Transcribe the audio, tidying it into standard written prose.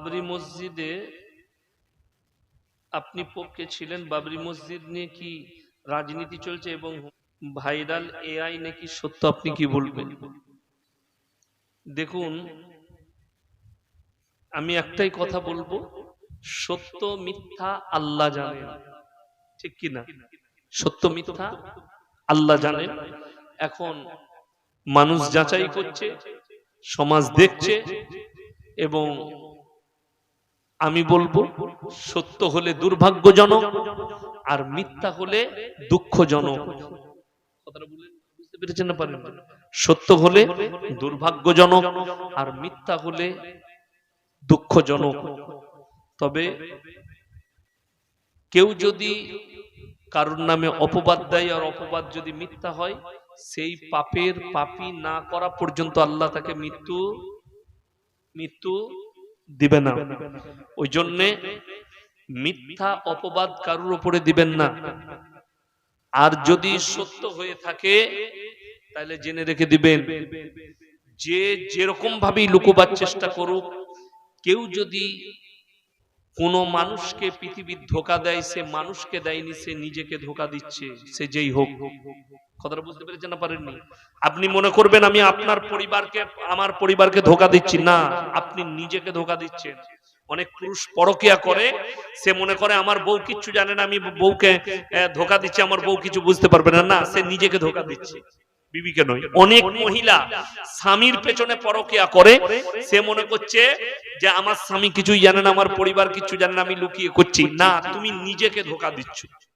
বাবরি মসজিদে আপনি পক্ষে ছিলেন, বাবরি মসজিদ নিয়ে কি রাজনীতি চলছে এবং ভাইরাল এআই নাকি সত্য, আপনি কি বলবেন? দেখুন, আমি একটাই কথা বলবো, সত্য মিথ্যা আল্লাহ জানেন, ঠিক কি না? সত্য মিথ্যা আল্লাহ জানেন। এখন মানুষ যাচাই করছে, সমাজ দেখছে, এবং আমি বলবো সত্য হলে দুর্ভাগ্যজনক আর মিথ্যা হলে দুঃখজনক। কথাটা বলেন, বুঝতে পেরেছেন না? পারেন? সত্য হলে দুর্ভাগ্যজনক আর মিথ্যা হলে দুঃখজনক। তবে কেউ যদি কারোর নামে অপবাদ দেয় আর অপবাদ যদি মিথ্যা হয়, সেই পাপের পাপী না করা পর্যন্ত আল্লাহ তাকে মৃত্যু দিবে না। ওই জন্যে মিথ্যা অপবাদ কারোর উপরে দিবেন না। আর যদি সত্য হয়ে থাকে তাহলে জেনে রেখে দিবেন, যে যেরকম ভাবেই লুকোবার চেষ্টা করুক, কেউ যদি কোন মানুষকে পৃথিবীর ধোঁকা দেয়, সে মানুষকে দেয়নি, সে নিজেকে ধোঁকা দিচ্ছে, সে যেই হোক। কথাটা বুঝতে পেরেছেন না? পারেননি? আপনি মনে করবেন আমি আপনার পরিবারকে, আমার পরিবারকে ধোঁকা দিচ্ছি, না, আপনি নিজেকে ধোঁকা দিচ্ছেন। অনেক পুরুষ পরকিয়া করে, সে মনে করে আমার বউ কিচ্ছু জানে না, আমি বউকে ধোঁকা দিচ্ছি, আমার বউ কিছু বুঝতে পারবে না, না, সে নিজেকে ধোঁকা দিচ্ছে, বিবিকে নয়। অনেক মহিলা স্বামীর পেছনে পরকিয়া করে, সে মনে করছে যে আমার স্বামী কিছুই জানে না, আমার পরিবার কিছু জানে না, আমি লুকিয়ে করছি, না, তুমি নিজেকে ধোঁকা দিচ্ছ।